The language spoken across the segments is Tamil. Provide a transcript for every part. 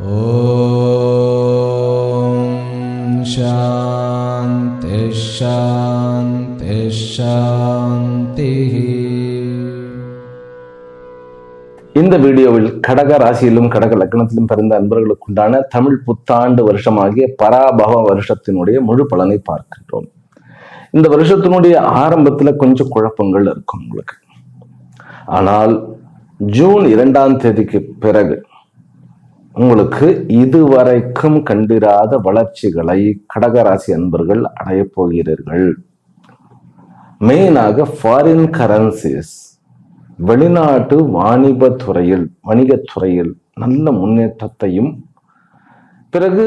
ஓம் சாந்தி சாந்தி சாந்தி. இந்த வீடியோவில் கடக ராசியிலும் கடக லக்னத்திலும் பிறந்த அன்பர்களுக்குண்டான தமிழ் புத்தாண்டு வருஷமாகிய பராபவ வருஷத்தினுடைய முழு பலனை பார்க்கின்றோம். இந்த வருஷத்தினுடைய ஆரம்பத்துல கொஞ்சம் குழப்பங்கள் இருக்கும் உங்களுக்கு. ஆனால் ஜூன் 2ஆம் தேதிக்கு பிறகு உங்களுக்கு இதுவரைக்கும் கண்டிராத வளர்ச்சிகளை கடகராசி அன்பர்கள் அடைய போகிறீர்கள். மெயினாக ஃபாரின் கரன்சிஸ், வெளிநாட்டு வணிகத்துறையில் நல்ல முன்னேற்றத்தையும், பிறகு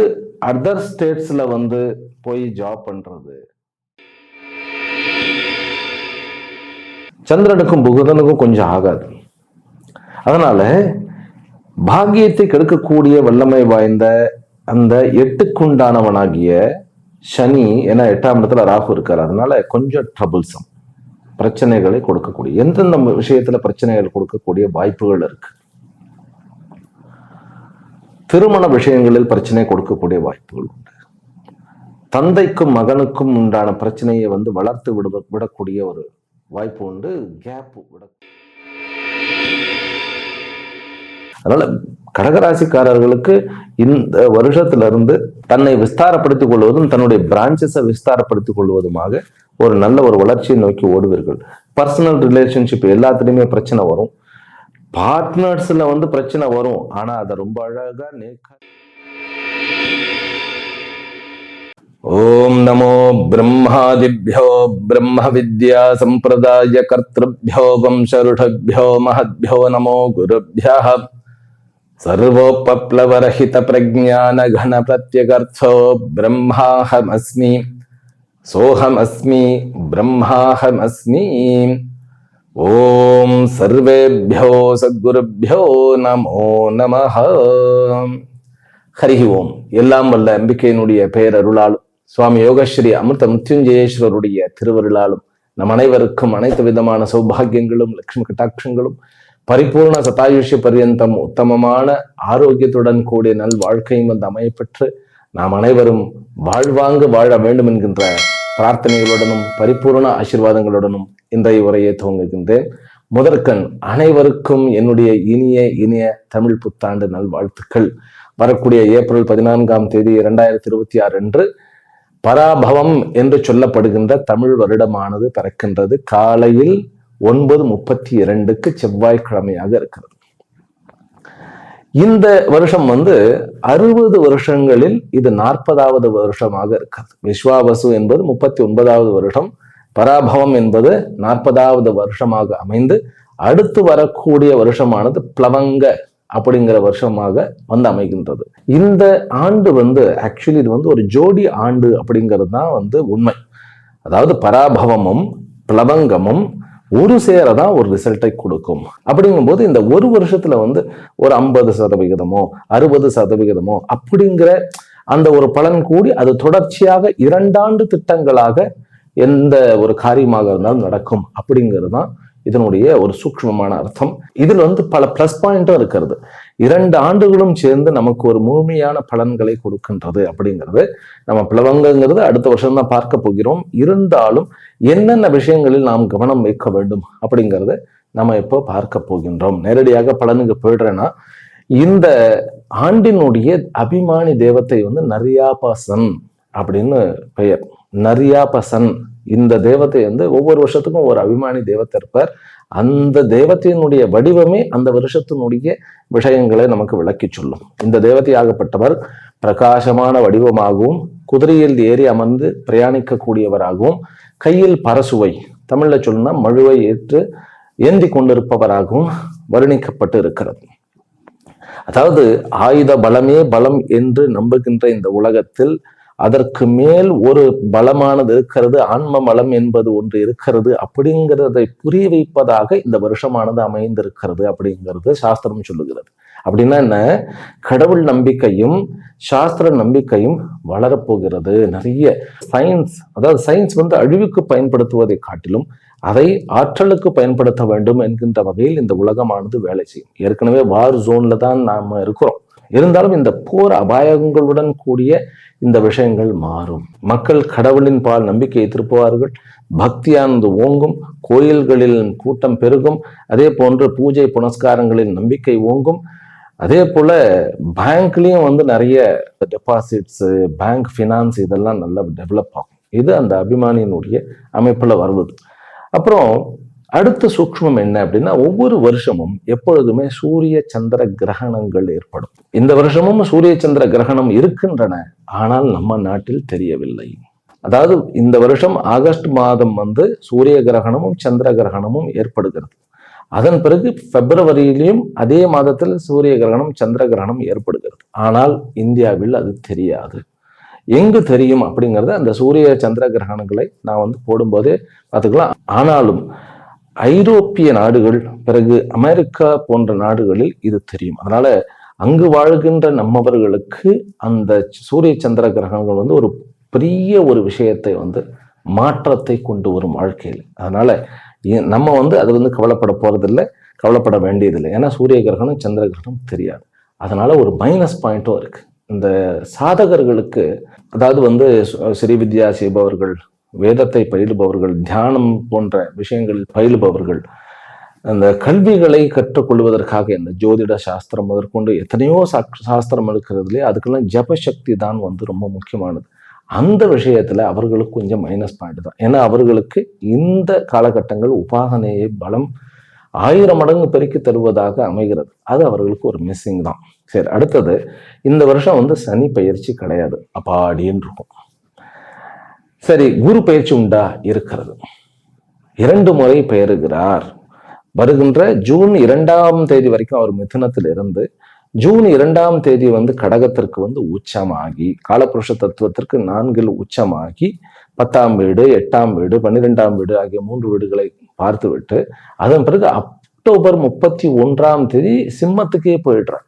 அதர் ஸ்டேட்ஸ்ல போய் ஜாப் பண்றது, சந்திரனுக்கும் புதனுக்கும் கொஞ்சம் ஆகாது. அதனால பாக்கியத்தை கெடுக்கக்கூடிய வல்லமை வாய்ந்த அந்த 8க்குண்டானவனாகிய சனி, ஏன்னா 8ஆம் இடத்துல ராகு இருக்காரு, அதனால கொஞ்சம் ட்ரபிள்சம் பிரச்சனைகளை கொடுக்கக்கூடிய, எந்தெந்த விஷயத்துல பிரச்சனைகள் கொடுக்கக்கூடிய வாய்ப்புகள் இருக்கு. திருமண விஷயங்களில் பிரச்சனை கொடுக்கக்கூடிய வாய்ப்புகள் உண்டு. தந்தைக்கும் மகனுக்கும் உண்டான பிரச்சனையை வளர்த்து விடக்கூடிய ஒரு வாய்ப்பு உண்டு. கேப் விட. அதனால கடகராசிக்காரர்களுக்கு இந்த வருஷத்திலிருந்து தன்னை விஸ்தாரப்படுத்திக் கொள்வதும் தன்னுடைய பிரான்ச்சஸை விஸ்தாரப்படுத்திக் கொள்வதுமாக ஒரு நல்ல ஒரு வளர்ச்சியை நோக்கி ஓடுவீர்கள். பர்சனல் ரிலேஷன்ஷிப் எல்லாத்துலயுமே பிரச்சனை வரும். பார்ட்னர்ஸ்ல பிரச்சனை வரும். ஆனா அதை ரொம்ப அழகா ஓம் நமோ பிரம்மாதிபியோ பிரம்ம வித்யா சம்பிரதாய கர்த்ருபியோ வம்சருடபியோ மஹத்பியோ நமோ குருபியः சர்வோபப்ளவரஹித பிரஜ்ஞான கண பிரத்யகர்த்தோ பிரம்மாஹமஸ்மி சோஹமஸ்மி பிரம்மாஹமஸ்மி. ஓம் சர்வேபியோ சத்குருபியோ நமோ நமஹ. ஹரி ஓம். எல்லாம் வல்ல அம்பிகையினுடைய பெயரருளாலும் சுவாமி யோகஸ்ரீ அமிர்த மிருத்யுஞ்சயேஸ்வரருடைய திருவருளாலும் நம் அனைவருக்கும் அனைத்து விதமான சௌபாகியங்களும் லட்சுமி கட்டாட்சங்களும் பரிபூர்ண சதாயுஷ்ய பர்யந்தம் உத்தமமான ஆரோக்கியத்துடன் கூடிய நல் வாழ்க்கையும் அமையப்பெற்று நாம் அனைவரும் வாழ்வாங்கு வாழ வேண்டும் என்கின்ற பிரார்த்தனைகளுடனும் பரிபூர்ண ஆசீர்வாதங்களுடனும் இன்றைய உரையை துவங்குகின்றேன். முதற்கண் அனைவருக்கும் என்னுடைய இனிய தமிழ் புத்தாண்டு நல்வாழ்த்துக்கள். வரக்கூடிய ஏப்ரல் 14ஆம் தேதி 2026 அன்று பராபவம் என்று சொல்லப்படுகின்ற தமிழ் வருடமானது பிறக்கின்றது. காலையில் 9:32 செவ்வாய்க்கிழமையாக இருக்கிறது. இந்த வருஷம் 60 வருஷங்களில் இது 40வது வருஷமாக இருக்கிறது. விஸ்வாவசு என்பது 39வது வருஷம், பராபவம் என்பது 40வது வருஷமாக அமைந்து அடுத்து வரக்கூடிய வருஷமானது பிளவங்க அப்படிங்கிற வருஷமாக அமைகின்றது. இந்த ஆண்டு ஆக்சுவலி இது ஒரு ஜோடி ஆண்டு அப்படிங்கிறது தான் உண்மை. அதாவது பராபவமும் பிளவங்கமும் ஒரு சேரதான் ஒரு ரிசல்ட்டை கொடுக்கும். அப்படிங்கும்போது இந்த ஒரு வருஷத்துல ஒரு 50% 60% அப்படிங்கிற அந்த ஒரு பலன் கூடி அது தொடர்ச்சியாக 2 ஆண்டு திட்டங்களாக எந்த ஒரு காரியமாக இருந்தாலும் நடக்கும் அப்படிங்கிறது தான் இதனுடைய ஒரு சூக்ஷ்மமான அர்த்தம். இதில் பல பிளஸ் பாயிண்டும் இருக்கிறது. 2 ஆண்டுகளும் சேர்ந்து நமக்கு ஒரு முழுமையான பலன்களை கொடுக்கின்றது அப்படிங்கிறது. நம்ம பிளவங்கிறது அடுத்த வருஷம் தான் பார்க்க போகிறோம். இருந்தாலும் என்னென்ன விஷயங்களில் நாம் கவனம் வைக்க வேண்டும் அப்படிங்கிறத நம்ம இப்போ பார்க்க போகின்றோம். நேரடியாக பலனுக்கு போயிடுறேன்னா, இந்த ஆண்டினுடைய அபிமானி தேவத்தை நரியாபசன் அப்படின்னு பெயர். நரியாபசன் இந்த தேவத்தை ஒவ்வொரு வருஷத்துக்கும் ஒரு அபிமானி தேவத்தை இருப்பார். அந்த தேவத்தையினுடைய வடிவமே அந்த வருஷத்தினுடைய விஷயங்களை நமக்கு விளக்கி சொல்லும். இந்த தேவதையாகப்பட்டவர் பிரகாசமான வடிவமாகவும் குதிரையில் ஏறி அமர்ந்து பிரயாணிக்கக்கூடியவராகவும் கையில் பரசுவை, தமிழ்ல சொல்லணும்னா மழுவை ஏந்தி கொண்டிருப்பவராகவும் வர்ணிக்கப்பட்டு இருக்கிறது. அதாவது ஆயுத பலமே பலம் என்று நம்புகின்ற இந்த உலகத்தில் அதற்கு மேல் ஒரு பலமானது இருக்கிறது, ஆன்ம பலம் என்பது ஒன்று இருக்கிறது அப்படிங்கிறதை புரிய வைப்பதாக இந்த வருஷமானது அமைந்திருக்கிறது அப்படிங்கிறது சாஸ்திரம் சொல்லுகிறது. அப்படின்னா என்ன? கடவுள் நம்பிக்கையும் சாஸ்திர நம்பிக்கையும் வளரப்போகிறது. நிறைய சயின்ஸ், அதாவது சயின்ஸ் அழிவுக்கு பயன்படுத்துவதை காட்டிலும் அதை ஆற்றலுக்கு பயன்படுத்த வேண்டும் என்கின்ற வகையில் இந்த உலகமானது வேலை செய்யும். ஏற்கனவே வார் ஜோன்ல தான் நாம இருக்கிறோம். இருந்தாலும் இந்த போர் அபாயங்களுடன் கூடிய இந்த விஷயங்கள் மாறும். மக்கள் கடவுளின் பால் நம்பிக்கையை திருப்புவார்கள், பக்தியானது ஓங்கும், கோயில்களில் கூட்டம் பெருகும், அதே போன்று பூஜை புனஸ்காரங்களில் நம்பிக்கை ஓங்கும். அதே போல பேங்க்லயும் நிறைய டெபாசிட்ஸ், பேங்க் ஃபினான்ஸ் இதெல்லாம் நல்லா டெவலப் ஆகும். இது அந்த அபிமானியினுடைய அமைப்புல வருவது. அப்புறம் அடுத்த சூக்ஷ்மம் என்ன அப்படின்னா, ஒவ்வொரு வருஷமும் எப்பொழுதுமே சூரிய சந்திர கிரகணங்கள் ஏற்படும். இந்த வருஷமும் சூரிய சந்திர கிரகணம் இருக்கின்றன, ஆனால் நம்ம நாட்டில் தெரியவில்லை. அதாவது இந்த வருஷம் ஆகஸ்ட் மாதம் சூரிய கிரகணமும் சந்திர கிரகணமும் ஏற்படுகிறது. அதன் பிறகு பிப்ரவரியிலும் அதே மாதத்தில் சூரிய கிரகணம் சந்திர கிரகணம் ஏற்படுகிறது. ஆனால் இந்தியாவில் அது தெரியாது. எங்கு தெரியும் அப்படிங்கிறது அந்த சூரிய சந்திர கிரகணங்களை நான் போடும்போதே பார்த்துக்கலாம். ஆனாலும் ஐரோப்பிய நாடுகள், பிறகு அமெரிக்கா போன்ற நாடுகளில் இது தெரியும். அதனால அங்கு வாழ்கின்ற நம்மவர்களுக்கு அந்த சூரிய சந்திர கிரகணங்கள் ஒரு பெரிய ஒரு விஷயத்தை மாற்றத்தை கொண்டு வரும் வாழ்க்கையில். அதனால நம்ம அது கவலைப்பட போறதில்லை, கவலைப்பட வேண்டியதில்லை. ஏன்னா சூரிய கிரகணம் சந்திர கிரகணம் தெரியாது. அதனால ஒரு மைனஸ் பாயிண்ட்டும் இருக்கு இந்த சாதகர்களுக்கு. அதாவது ஸ்ரீவித்யா செய்பவர்கள், வேதத்தை பயிலுபவர்கள், தியானம் போன்ற விஷயங்களில் பயிலுபவர்கள், அந்த கல்விகளை கற்றுக்கொள்வதற்காக இந்த ஜோதிட சாஸ்திரம் முதற்கொண்டு எத்தனையோ சாஸ்திரம் இருக்கிறதுலே அதுக்கெல்லாம் ஜபசக்தி தான் ரொம்ப முக்கியமானது. அந்த விஷயத்துல அவர்களுக்கு கொஞ்சம் மைனஸ் பாயிண்ட் தான். ஏன்னா அவர்களுக்கு இந்த காலகட்டங்கள் உபாசனையை பலம் 1000 மடங்கு பெருக்கி தருவதாக அமைகிறது. அது அவர்களுக்கு ஒரு மிஸ்ஸிங் தான். சரி, அடுத்தது இந்த வருஷம் சனி பயிற்சி கிடையாது, அப்பாடின்னு இருக்கும். சரி, குரு பயிற்சி உண்டா? இருக்கிறது. 2 முறை பெயருகிறார். வருகின்ற ஜூன் 2ஆம் தேதி வரைக்கும் அவர் மிதுனத்தில் இருந்து ஜூன் 2ஆம் தேதி கடகத்திற்கு உச்சமாகி காலபுருஷ தத்துவத்திற்கு 4 உச்சமாகி 10ஆம் வீடு, 8ஆம் வீடு, 12ஆம் வீடு ஆகிய 3 வீடுகளை பார்த்துவிட்டு அதன் பிறகு அக்டோபர் 31ஆம் தேதி சிம்மத்துக்கே போயிடுறார்.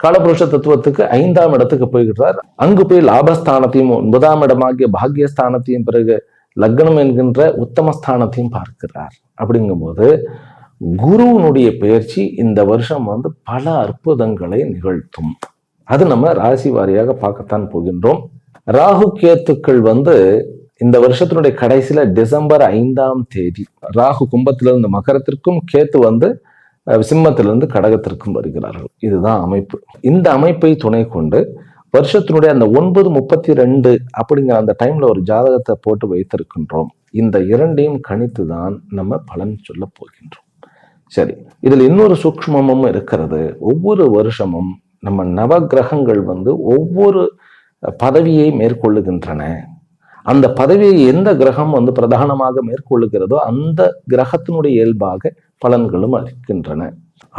காலபுருஷ தத்துவத்துக்கு 5ஆம் இடத்துக்கு போய்கிறார். அங்கு போய் லாபஸ்தானத்தையும் 9ஆம் இடமாகிய பாக்கியஸ்தானத்தையும் பிறகு லக்னம் என்கின்ற உத்தமஸ்தானத்தையும் பார்க்கிறார். அப்படிங்கும்போது குருவினுடைய பயிற்சி இந்த வருஷம் பல அற்புதங்களை நிகழ்த்தும். அது நம்ம ராசி வாரியாக பார்க்கத்தான் போகின்றோம். ராகு கேத்துக்கள் இந்த வருஷத்தினுடைய கடைசியில டிசம்பர் 5ஆம் தேதி ராகு கும்பத்திலிருந்து மகரத்திற்கும், கேத்து சிம்மத்திலிருந்து கடகத்திற்கும் வருகிறார்கள். இதுதான் அமைப்பு. இந்த அமைப்பை துணை கொண்டு வருஷத்தினுடைய அந்த 9:32 அப்படிங்கிற அந்த டைம்ல ஒரு ஜாதகத்தை போட்டு வைத்திருக்கின்றோம். இந்த 2ஐயும் கணித்து தான் நம்ம பலன் சொல்ல போகின்றோம். சரி, இதுல இன்னொரு சூக்ஷ்மமும் இருக்கிறது. ஒவ்வொரு வருஷமும் நம்ம நவ கிரகங்கள் ஒவ்வொரு பதவியை மேற்கொள்ளுகின்றன. அந்த பதவியை எந்த கிரகம் பிரதானமாக மேற்கொள்ளுகிறதோ அந்த கிரகத்தினுடைய இயல்பாக பலன்களும் அளிக்கின்றன.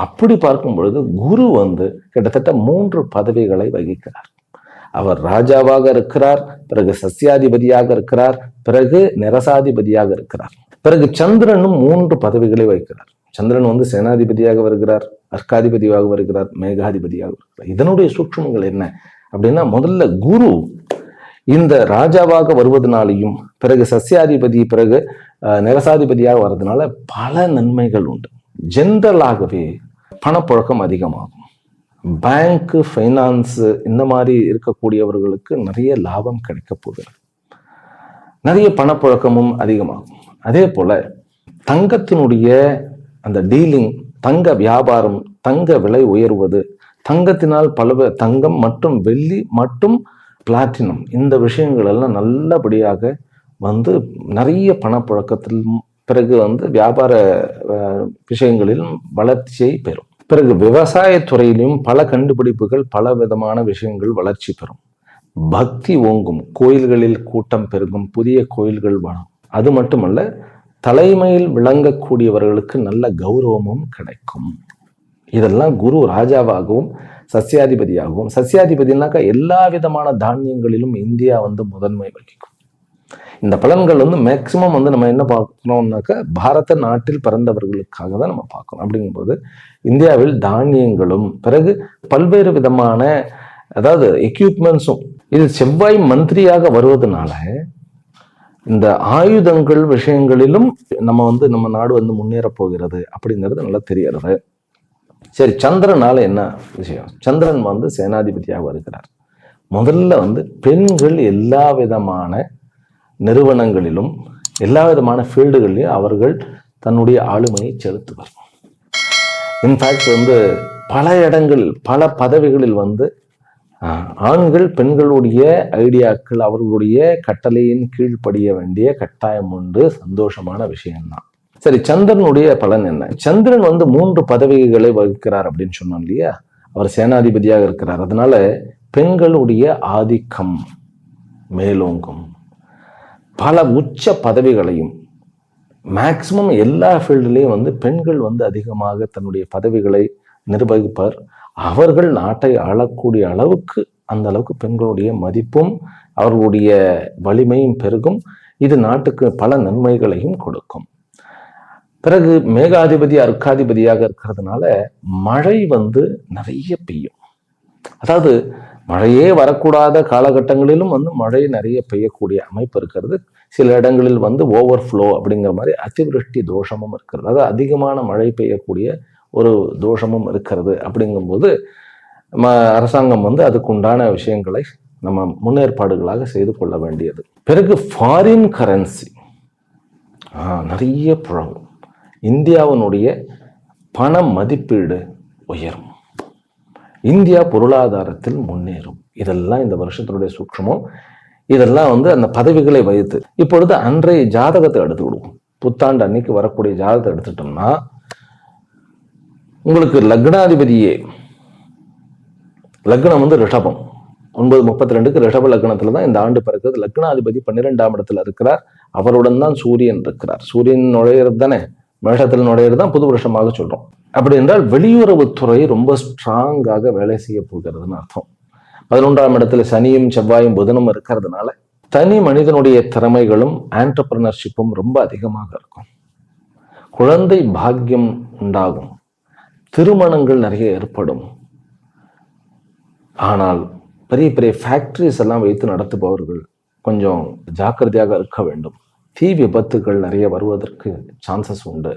அப்படி பார்க்கும் பொழுது குரு கிட்டத்தட்ட 3 பதவிகளை வகிக்கிறார். அவர் ராஜாவாக இருக்கிறார், பிறகு சஸ்யாதிபதியாக இருக்கிறார், பிறகு நிரசாதிபதியாக இருக்கிறார். பிறகு சந்திரனும் 3 பதவிகளை வகிக்கிறார். சந்திரன் சேனாதிபதியாக வருகிறார், அர்க்காதிபதியாக வருகிறார், மேகாதிபதியாக வருகிறார். இதனுடைய சூக்ஷ்மங்கள் என்ன அப்படின்னா, முதல்ல குரு இந்த ராஜாவாக வருவதனாலையும் பிறகு சஸ்யாதிபதி பிறகு நிரசாதிபதியாக வர்றதுனால பல நன்மைகள் உண்டு. ஜென்ரலாகவே பணப்புழக்கம் அதிகமாகும். பேங்க், ஃபைனான்ஸ் இந்த மாதிரி இருக்கக்கூடியவர்களுக்கு நிறைய லாபம் கிடைக்க போகிறது. நிறைய பணப்புழக்கமும் அதிகமாகும். அதே போல தங்கத்தினுடைய அந்த டீலிங், தங்க வியாபாரம், தங்க விலை உயர்வது, தங்கத்தினால் தங்கம் மற்றும் வெள்ளி மற்றும் பிளாட்டினம் இந்த விஷயங்கள் எல்லாம் நல்லபடியாக நிறைய பணப்புழக்கத்தில் பிறகு வியாபார விஷயங்களிலும் வளர்ச்சியை பெறும். பிறகு விவசாயத்துறையிலும் பல கண்டுபிடிப்புகள், பல விதமான விஷயங்கள் வளர்ச்சி பெறும். பக்தி ஓங்கும், கோயில்களில் கூட்டம் பெருகும், புதிய கோயில்கள் வரும். அது மட்டுமல்ல, தலைமையில் விளங்கக்கூடியவர்களுக்கு நல்ல கௌரவமும் கிடைக்கும். இதெல்லாம் குரு ராஜாவாகவும் சஸ்யாதிபதியாகவும், சஸ்யாதிபதினாக்கா எல்லா விதமான தானியங்களிலும் இந்தியா முதன்மை வகிக்கும். இந்த பலன்கள் மேக்சிமம் நம்ம என்ன பார்க்கணும்னாக்கா பாரத நாட்டில் பிறந்தவர்களுக்காக தான் நம்ம பார்க்கணும். அப்படிங்கும்போது இந்தியாவில் தானியங்களும் பிறகு பல்வேறு விதமான அதாவது எக்யூப்மெண்ட்ஸும், இது செவ்வாய் மந்திரியாக வருவதனால இந்த ஆயுதங்கள் விஷயங்களிலும் நம்ம நம்ம நாடு முன்னேற போகிறது அப்படிங்கிறது நல்லா தெரியறது. சரி, சந்திரனால என்ன விஷயம்? சந்திரன் வந்து சேனாதிபதியாக வருகிறார். முதல்ல வந்து பெண்கள் எல்லா விதமான நிறுவனங்களிலும் எல்லா விதமான ஃபீல்டுகளிலும் அவர்கள் தன்னுடைய ஆளுமையை செலுத்துவர். இன்ஃபேக்ட் வந்து பல இடங்கள் பல பதவிகளில் வந்து ஆண்கள் பெண்களுடைய ஐடியாக்கள் அவர்களுடைய கட்டளையின் கீழ்ப்படிய வேண்டிய கட்டாயம் உண்டு. சந்தோஷமான விஷயம்தான். சரி, சந்திரனுடைய பலன் என்ன? சந்திரன் வந்து 3 பதவிகளை வகிக்கிறார் அப்படின்னு சொன்னோம் இல்லையா? அவர் சேனாதிபதியாக இருக்கிறார். அதனால பெண்களுடைய ஆதிக்கம் மேலோங்கும். பல உச்ச பதவிகளையும் மேக்சிமம் எல்லா ஃபீல்டுலையும் வந்து பெண்கள் வந்து அதிகமாக தன்னுடைய பதவிகளை நிர்வகிப்பார். அவர்கள் நாட்டை ஆளக்கூடிய அளவுக்கு அந்த அளவுக்கு பெண்களுடைய மதிப்பும் அவர்களுடைய வலிமையும் பெருகும். இது நாட்டுக்கு பல நன்மைகளையும் கொடுக்கும். பிறகு மேகாதிபதி அர்க்காதிபதியாக இருக்கிறதுனால மழை வந்து நிறைய பெய்யும். அதாவது மழையே வரக்கூடாத காலகட்டங்களிலும் வந்து மழை நிறைய பெய்யக்கூடிய அமைப்பு இருக்கிறது. சில இடங்களில் வந்து ஓவர்ஃப்ளோ அப்படிங்கிற மாதிரி அதிவிருஷ்டி தோஷமும் இருக்கிறது. அதாவது அதிகமான மழை பெய்யக்கூடிய ஒரு தோஷமும் இருக்கிறது. அப்படிங்கும்போது அரசாங்கம் வந்து அதுக்குண்டான விஷயங்களை நம்ம முன்னேற்பாடுகளாக செய்து கொள்ள வேண்டியது. பிறகு ஃபாரின் கரன்சி நிறைய புழங்கும். இந்தியாவினுடைய பண மதிப்பீடு உயரும். இந்தியா பொருளாதாரத்தில் முன்னேறும். இதெல்லாம் இந்த வருஷத்தினுடைய சூட்சமும். இதெல்லாம் வந்து அந்த பதவிகளை வைத்து இப்பொழுது அன்றைய ஜாதகத்தை எடுத்து விடுவோம். புத்தாண்டு அன்னைக்கு வரக்கூடிய ஜாதகத்தை எடுத்துட்டோம்னா உங்களுக்கு லக்னாதிபதியே, லக்னம் வந்து ரிஷபம், 9:32 ரிஷப லக்னத்துல தான் இந்த ஆண்டு பிறகுது. லக்னாதிபதி 12ஆம் இடத்துல இருக்கிறார். அவருடன் தான் சூரியன் இருக்கிறார். சூரியன் நுழையிறது தானே, மேஷத்தில் நுழையிறது தான் புது வருஷமாக சொல்றோம். அப்படி என்றால் வெளியுறவுத்துறை ரொம்ப ஸ்ட்ராங்காக வேலை செய்ய போகிறதுன்னு அர்த்தம். 11ஆம் இடத்துல சனியும் செவ்வாயும் புதனும் இருக்கிறதுனால தனி மனிதனுடைய திறமைகளும் ஆண்டர்பிரினர்ஷிப்பும் ரொம்ப அதிகமாக இருக்கும். குழந்தை பாக்கியம் உண்டாகும். திருமணங்கள் நிறைய ஏற்படும். ஆனால் பெரிய பெரிய ஃபேக்டரிஸ் எல்லாம் வைத்து நடத்துபவர்கள் கொஞ்சம் ஜாக்கிரதையாக இருக்க வேண்டும். தீ விபத்துகள் நிறைய வருவதற்கு சான்சஸ் உண்டு.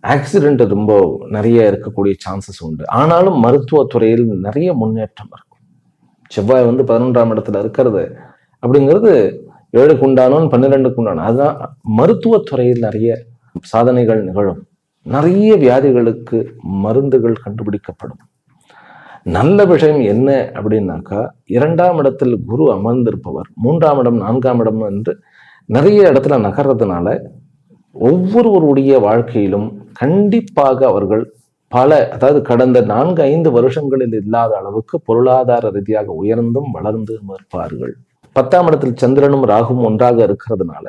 ஆக்சிடென்ட் ரொம்ப நிறைய இருக்கக்கூடிய சான்சஸ் உண்டு. ஆனாலும் மருத்துவத்துறையில் நிறைய முன்னேற்றம் இருக்கும். செவ்வாய் வந்து 11ஆம் இடத்துல இருக்கிறது அப்படிங்கிறது 7க்கு உண்டானோன்னு 12க்கு உண்டானோ, அதுதான் மருத்துவத்துறையில் நிறைய சாதனைகள் நிகழும். நிறைய வியாதிகளுக்கு மருந்துகள் கண்டுபிடிக்கப்படும். நல்ல விஷயம் என்ன அப்படின்னாக்கா, 2ஆம் இடத்தில் குரு அமர்ந்திருப்பவர் 3ஆம் இடம் 4ஆம் இடம் என்று நிறைய இடத்துல நகர்றதுனால ஒவ்வொருவருடைய வாழ்க்கையிலும் கண்டிப்பாக அவர்கள் அதாவது கடந்த 4-5 வருஷங்களில் இல்லாத அளவுக்கு பொருளாதார ரீதியாக உயர்ந்தும் வளர்ந்தும் இருப்பார்கள். 10ஆம் இடத்தில் சந்திரனும் ராகுவும் ஒன்றாக இருக்கிறதுனால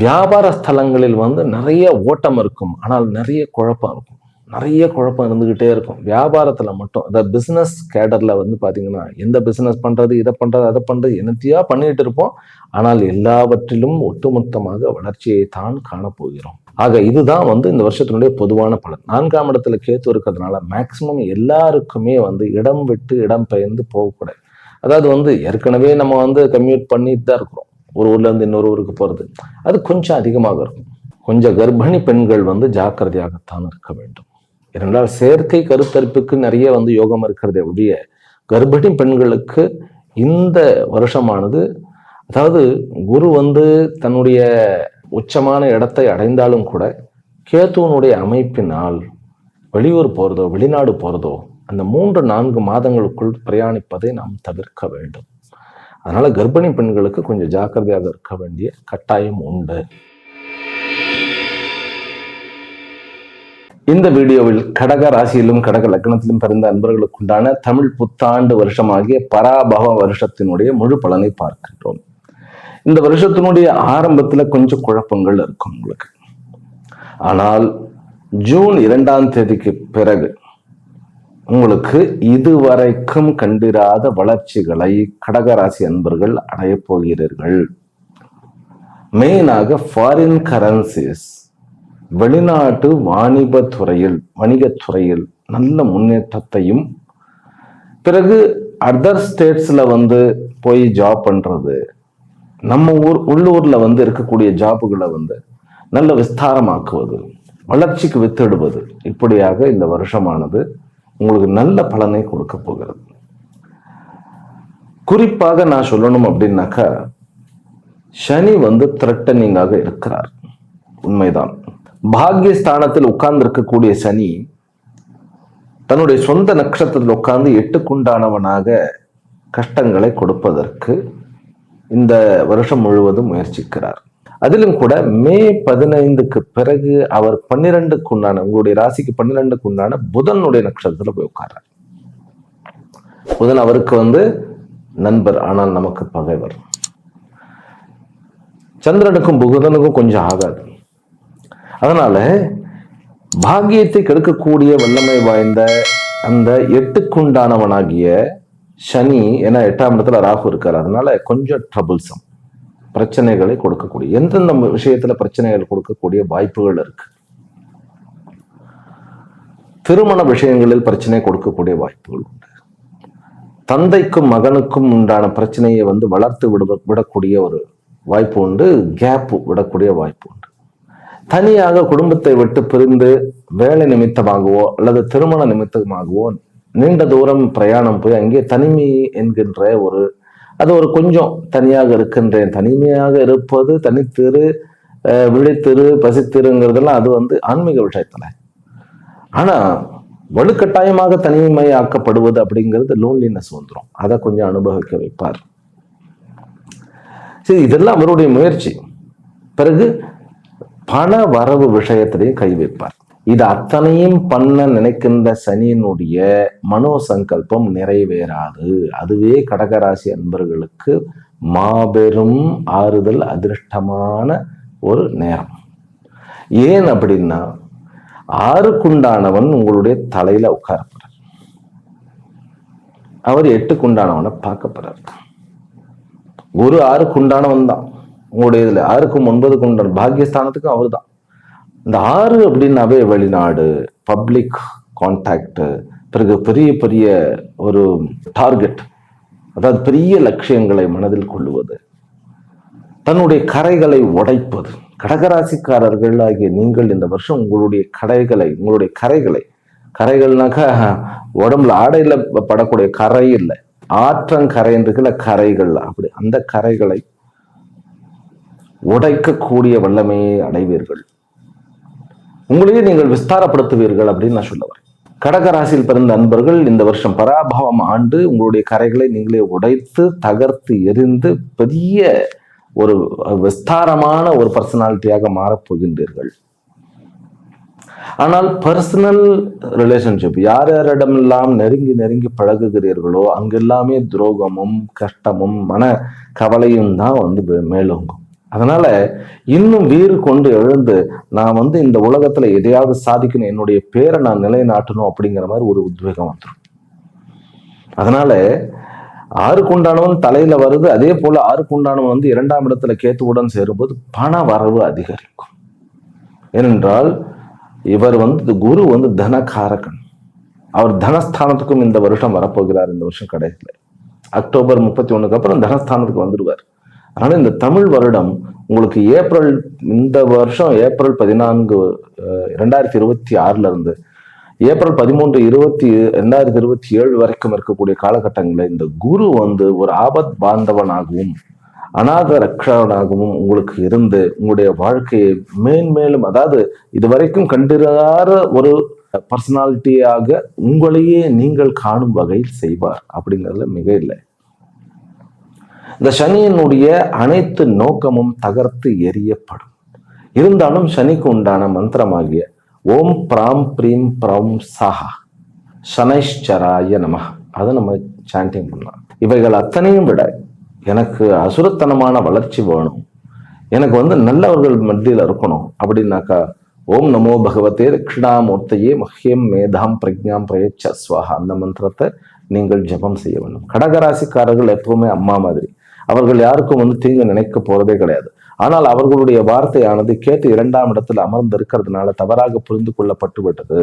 வியாபார ஸ்தலங்களில் வந்து நிறைய ஓட்டம் இருக்கும். ஆனால் நிறைய குழப்பம் இருக்கும். நிறைய குழப்பம் இருந்துகிட்டே இருக்கும். வியாபாரத்துல மட்டும், அதாவது பிசினஸ் கேடர்ல வந்து பாத்தீங்கன்னா எந்த பிசினஸ் பண்றது, இதை பண்றது, அதை பண்றது, என்னத்தையா பண்ணிட்டு இருப்போம். ஆனால் எல்லாவற்றிலும் ஒட்டுமொத்தமாக வளர்ச்சியை தான் காணப்போகிறோம். ஆக இதுதான் வந்து இந்த வருஷத்தினுடைய பொதுவான பலன். 4ஆம் இடத்துல கேத்து இருக்கிறதுனால மேக்சிமம் எல்லாருக்குமே வந்து இடம் விட்டு இடம் பெயர்ந்து போகக்கூடாது. அதாவது வந்து ஏற்கனவே நம்ம வந்து கம்யூட் பண்ணிட்டு தான் இருக்கிறோம். ஒரு ஊர்ல இருந்து இன்னொரு ஊருக்கு போறது அது கொஞ்சம் அதிகமாக இருக்கும். கொஞ்சம் கர்ப்பிணி பெண்கள் வந்து ஜாக்கிரதையாகத்தான் இருக்க வேண்டும். ஏனென்றால் செயற்கை கருத்தரிப்புக்கு நிறைய வந்து யோகம் இருக்கிறதே ஒழிய கர்ப்பிணி பெண்களுக்கு இந்த வருஷமானது, அதாவது குரு வந்து தன்னுடைய உச்சமான இடத்தை அடைந்தாலும் கூட கேத்துவனுடைய அமைப்பினால் வெளியூர் போறதோ வெளிநாடு போறதோ அந்த 3-4 மாதங்களுக்குள் பிரயாணிப்பதை நாம் தவிர்க்க வேண்டும். அதனால கர்ப்பிணி பெண்களுக்கு கொஞ்சம் ஜாக்கிரதையாக இருக்க வேண்டிய கட்டாயம் உண்டு. இந்த வீடியோவில் கடக ராசியிலும் கடக லக்னத்திலும் பிறந்த அன்பர்களுக்குண்டான தமிழ் புத்தாண்டு வருஷமாகிய பராபவ வருஷத்தினுடைய முழு பலனை பார்க்கின்றோம். இந்த வருஷத்தினுடைய ஆரம்பத்துல கொஞ்சம் குழப்பங்கள் இருக்கும் உங்களுக்கு. ஆனால் ஜூன் 2ஆம் தேதிக்கு பிறகு உங்களுக்கு இதுவரைக்கும் கண்டிராத வளர்ச்சிகளை கடகராசி அன்பர்கள் அடைய போகிறீர்கள். மெயினாக ஃபாரின் கரன்சிஸ், வெளிநாட்டு வணிகத்துறையில் நல்ல முன்னேற்றத்தையும், பிறகு அதர் ஸ்டேட்ஸ்ல வந்து போய் ஜாப் பண்றது, நம்ம உள்ளூர்ல வந்து இருக்கக்கூடிய ஜாப்புகளை வந்து நல்ல விஸ்தாரமாக்குவது, வளர்ச்சிக்கு வித்திடுவது, இப்படியாக இந்த வருஷமானது உங்களுக்கு நல்ல பலனை கொடுக்க போகிறது. குறிப்பாக நான் சொல்லணும் அப்படின்னாக்கா, சனி த்ரெட்டனிங்காக இருக்கிறார், உண்மைதான். பாக்யஸ்தானத்தில் உட்கார்ந்து இருக்கக்கூடிய சனி தன்னுடைய சொந்த நட்சத்திரத்தில் உட்கார்ந்து 8க்குண்டானவனாக கஷ்டங்களை கொடுப்பதற்கு இந்த வருஷம் முழுவதும் முயற்சிக்கிறார். அதிலும் கூட மே 15க்கு பிறகு அவர் 12க்குண்டான, உங்களுடைய ராசிக்கு 12க்குண்டான புதனுடைய நட்சத்திரத்துல போய் உட்கார்றார். புதன் அவருக்கு நண்பர், ஆனால் நமக்கு பகைவர். சந்திரனுக்கும் புதனுக்கும் கொஞ்சம் ஆகாது. அதனால பாக்கியத்தை கெடுக்கக்கூடிய வல்லமை வாய்ந்த அந்த 8க்குண்டானவனாகிய சனி, ஏன்னா 8ஆம் இடத்துல ராகு இருக்காரு, அதனால கொஞ்சம் ட்ரபிள்சம், பிரச்சனைகளை கொடுக்கக்கூடிய, எந்தெந்த விஷயத்துல பிரச்சனைகள் கொடுக்கக்கூடிய வாய்ப்புகள் இருக்கு. திருமண விஷயங்களில் பிரச்சனை கொடுக்கக்கூடிய வாய்ப்புகள் உண்டு. தந்தைக்கும் மகனுக்கும் உண்டான பிரச்சனையை வளர்த்து விடக்கூடிய ஒரு வாய்ப்பு உண்டு. கேப் விடக்கூடிய வாய்ப்பு உண்டு. தனியாக குடும்பத்தை விட்டு பிரிந்து வேலை நிமித்தமாகவோ அல்லது திருமண நிமித்தமாகவோ நீண்ட தூரம் பிரயாணம் போய் அங்கே தனிமை என்கின்ற அது கொஞ்சம் தனியாக இருக்கின்றேன், தனிமையாக இருப்பது, தனித்திரு, விழித்திரு, பசித்திருங்கிறதெல்லாம் அது ஆன்மீக விஷயத்துல. ஆனா வலுக்கட்டாயமாக தனிமை ஆக்கப்படுவது அப்படிங்கிறது லோன்லினஸ் வந்துடும். அதை கொஞ்சம் அனுபவிக்க வைப்பார். சரி, இதெல்லாம் அவருடைய முயற்சி. பிறகு பண வரவு விஷயத்திலையும் கை வைப்பார். இது அத்தனையும் பண்ண நினைக்கின்ற சனியினுடைய மனோசங்கல்பம் நிறைவேறாது. அதுவே கடகராசி அன்பர்களுக்கு மாபெரும் ஆறுதல், அதிர்ஷ்டமான ஒரு நேரம். ஏன் அப்படின்னா, 6க்குண்டானவன் உங்களுடைய தலையில உட்காரப்படுறார், அவர் 8க்குண்டானவனை பார்க்கப்படுறார். ஒரு 6க்குண்டானவன் தான் உங்களுடைய இதுல, 6க்கும் 9க்கும் உண்டான பாக்கியஸ்தானத்துக்கும் அவர் தான். இந்த 6 அப்படின்னாவே வெளிநாடு, பப்ளிக் கான்டாக்ட், பிறகு பெரிய பெரிய ஒரு டார்கெட், அதாவது பெரிய லட்சியங்களை மனதில் கொள்ளுவது, தன்னுடைய கரைகளை உடைப்பது. கடகராசிக்காரர்கள் ஆகிய நீங்கள் இந்த வருஷம் உங்களுடைய கரைகள்னாக்கா உடம்புல ஆடையில படக்கூடிய கரை இல்லை, ஆற்றங்கரைன்ற கரைகள், அப்படி அந்த கரைகளை உடைக்கக்கூடிய வல்லமையை அடைவீர்கள். உங்களையே நீங்கள் விஸ்தாரப்படுத்துவீர்கள் அப்படின்னு நான் சொல்ல வரேன். கடகராசியில் பிறந்த அன்பர்கள் இந்த வருஷம் பராபவம் ஆண்டு உங்களுடைய கரைகளை நீங்களே உடைத்து தகர்த்து எரிந்து பெரிய ஒரு விஸ்தாரமான ஒரு பர்சனாலிட்டியாக மாறப்போகின்றீர்கள். ஆனால் பர்சனல் ரிலேஷன்ஷிப், யார் யாரிடமெல்லாம் நெருங்கி நெருங்கி பழகுகிறீர்களோ அங்கெல்லாமே துரோகமும் கஷ்டமும் மன கவலையும் தான் மேலோங்கும். அதனால இன்னும் வீறு கொண்டு எழுந்து நான் இந்த உலகத்துல எதையாவது சாதிக்கணும், என்னுடைய பேரை நான் நிலைநாட்டணும் அப்படிங்கிற மாதிரி ஒரு உத்வேகம் வந்துடும். அதனால 6க்குண்டானவன் தலையில வருது. அதே போல 6க்குண்டானவன் 2ஆம் இடத்துல கேத்துவுடன் சேரும்போது பண வரவு அதிகரிக்கும். ஏனென்றால் இவர் குரு தனகாரகன். அவர் தனஸ்தானத்துக்கும் இந்த வருஷம் வரப்போகிறார். இந்த வருஷம் கடைசியில அக்டோபர் 31க்கு அப்புறம் தனஸ்தானத்துக்கு வந்துடுவார். அதனால இந்த தமிழ் வருடம் உங்களுக்கு இந்த வருஷம் ஏப்ரல் 14, 2026 இருந்து ஏப்ரல் 13, 2027 வரைக்கும் இருக்கக்கூடிய காலகட்டங்களில் இந்த குரு ஒரு ஆபத் பாந்தவனாகவும் அநாத ரக்ஷகனாகவும் உங்களுக்கு இருந்து உங்களுடைய வாழ்க்கையை மேன்மேலும், அதாவது இதுவரைக்கும் கண்டிராத ஒரு பர்சனாலிட்டியாக உங்களையே நீங்கள் காணும் வகையில் செய்வார். அப்படிங்கிறதுல மிக இல்லை. இந்த சனியினுடைய அனைத்து நோக்கமும் தகர்த்து எரியப்படும். இருந்தாலும் சனிக்கு உண்டான மந்திரமாகிய ஓம் பிராம் பிரீம் பிரௌம் சாஹா சனைஷ்சராய நம, அதை நம்ம சாண்டிங் பண்ணலாம். இவைகள் அத்தனையும் விட எனக்கு அசுரத்தனமான வளர்ச்சி வேணும், எனக்கு நல்லவர்கள் மத்தியில் இருக்கணும் அப்படின்னாக்கா ஓம் நமோ பகவதே தட்சிணாமூர்த்தியே மஹ்யம் மேதாம் பிரஜாம் பிரயச்ச ஸ்வாஹா, அந்த மந்திரத்தை நீங்கள் ஜபம் செய்ய வேண்டும். கடகராசிக்காரர்கள் எப்பவுமே அம்மா மாதிரி, அவர்கள் யாருக்கும் தீங்கு நினைக்க போறதே கிடையாது. ஆனால் அவர்களுடைய வார்த்தையானது கேட்டு 2ஆம் இடத்துல அமர்ந்து இருக்கிறதுனால தவறாக புரிந்து கொள்ளப்பட்டு விட்டது.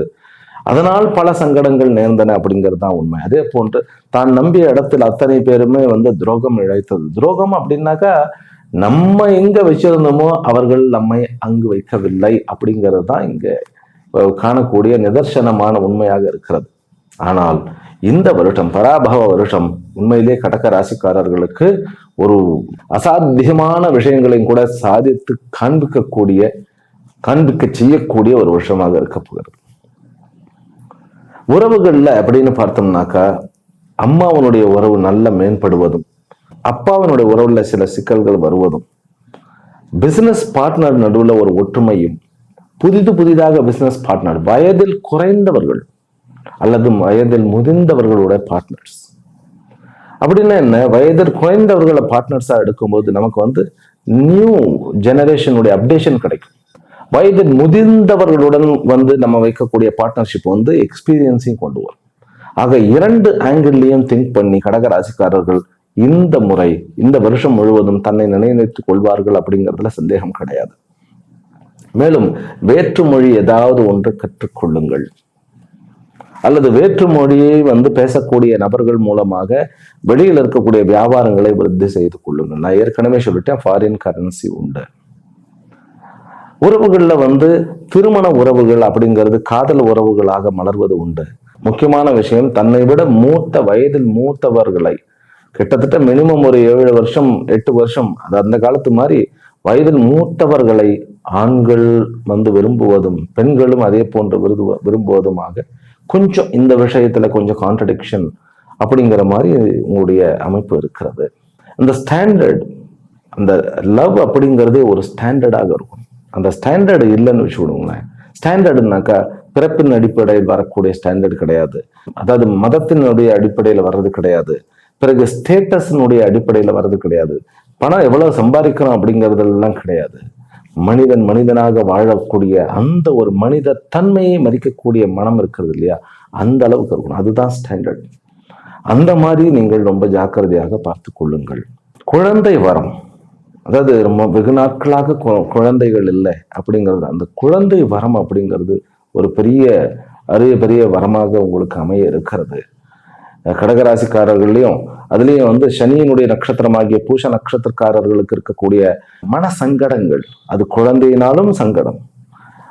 அதனால் பல சங்கடங்கள் நேர்ந்தன அப்படிங்கிறது தான் உண்மை. அதே போன்று தான் நம்பிய இடத்துல அத்தனை பேருமே துரோகம் இழைத்தது. துரோகம் அப்படின்னாக்கா நம்ம எங்க வச்சிருந்தோமோ அவர்கள் நம்மை அங்கு வைக்கவில்லை அப்படிங்கிறது தான் இங்க காணக்கூடிய நிதர்சனமான உண்மையாக இருக்கிறது. ஆனால் இந்த வருஷம் பராபவ வருஷம் உண்மையிலே கடக ராசிக்காரர்களுக்கு ஒரு அசாத்தியமான விஷயங்களையும் கூட சாதித்து காண்பிக்க செய்யக்கூடிய ஒரு வருஷமாக இருக்க போகிறது. உறவுகள்ல அப்படின்னு பார்த்தோம்னாக்கா, அம்மாவனுடைய உறவு நல்ல மேம்படுவதும், அப்பாவினுடைய உறவுல சில சிக்கல்கள் வருவதும், பிசினஸ் பார்ட்னர் நடுவில் ஒரு ஒற்றுமையும், புதிதாக பிசினஸ் பார்ட்னர் வயதில் குறைந்தவர்கள் அல்லது வயதில் முதிர்ந்தவர்களோட பார்ட்னர்ஸ். அப்படின்னா என்ன, வயதில் குறைந்தவர்களை பார்ட்னர்ஸா எடுக்கும்போது நமக்கு நியூ ஜெனரேஷனுடைய அப்டேஷன் கிடைக்கும். வயதில் முதிர்ந்தவர்களுடன் நம்ம வைக்கக்கூடிய பார்ட்னர்ஷிப் எக்ஸ்பீரியன்ஸையும் கொண்டு வரும். ஆக 2 ஆங்கிள்லையும் திங்க் பண்ணி கடகராசிக்காரர்கள் இந்த முறை இந்த வருஷம் முழுவதும் தன்னை நினைத்துக் கொள்வார்கள் அப்படிங்கிறதுல சந்தேகம் கிடையாது. மேலும் வேற்றுமொழி ஏதாவது ஒன்று கற்றுக்கொள்ளுங்கள், அல்லது வேற்று மொழியை பேசக்கூடிய நபர்கள் மூலமாக வெளியில் இருக்கக்கூடிய வியாபாரங்களை விருத்தி செய்து கொள்ளுங்கள். நான் ஏற்கனவே சொல்லிட்டேன், ஃபாரின் கரன்சி உண்டு. உறவுகள்ல திருமண உறவுகள் அப்படிங்கிறது காதல் உறவுகளாக மலர்வது உண்டு. முக்கியமான விஷயம், தன்னை விட வயதில் மூத்தவர்களை கிட்டத்தட்ட மினிமம் ஒரு 7 வருஷம் 8 வருஷம், அது அந்த காலத்து மாதிரி வயதில் மூத்தவர்களை ஆண்கள் விரும்புவதும் பெண்களும் அதே போன்று விரும்புவதுமாக கொஞ்சம் இந்த விஷயத்துல கொஞ்சம் கான்ட்ரடிக்ஷன் அப்படிங்கிற மாதிரி உங்களுடைய அமைப்பு இருக்கிறது. அந்த ஸ்டாண்டர்ட், அந்த லவ் அப்படிங்கிறதே ஒரு ஸ்டாண்டர்டாக இருக்கும். அந்த ஸ்டாண்டர்டு இல்லைன்னு வச்சுக்கோங்களேன். ஸ்டாண்டர்டுனாக்கா பிறப்பின் அடிப்படையில் வரக்கூடிய ஸ்டாண்டர்டு கிடையாது, அதாவது மதத்தினுடைய அடிப்படையில் வர்றது கிடையாது, பிறகு ஸ்டேட்டஸினுடைய அடிப்படையில் வர்றது கிடையாது, பணம் எவ்வளவு சம்பாதிக்கிறோம் அப்படிங்கிறதெல்லாம் கிடையாது. மனிதனாக வாழக்கூடிய அந்த ஒரு மனித தன்மையை மதிக்கக்கூடிய மனம் இருக்கிறது இல்லையா, அந்த அளவுக்கு இருக்கணும். அதுதான் ஸ்டாண்டர்ட். அந்த மாதிரி நீங்கள் ரொம்ப ஜாக்கிரதையாக பார்த்து கொள்ளுங்கள். குழந்தை வரம், அதாவது ரொம்ப வெகு நாட்களாக குழந்தைகள் இல்லை அப்படிங்கிறது, அந்த குழந்தை வரம் அப்படிங்கிறது ஒரு பெரிய வரமாக உங்களுக்கு அமைய இருக்கிறது. கடகராசிக்காரர்களையும் அதுலேயும் சனியினுடைய நட்சத்திரமாகிய பூச நட்சத்திரக்காரர்களுக்கு இருக்கக்கூடிய மன சங்கடங்கள், அது குழந்தையினாலும் சங்கடம்.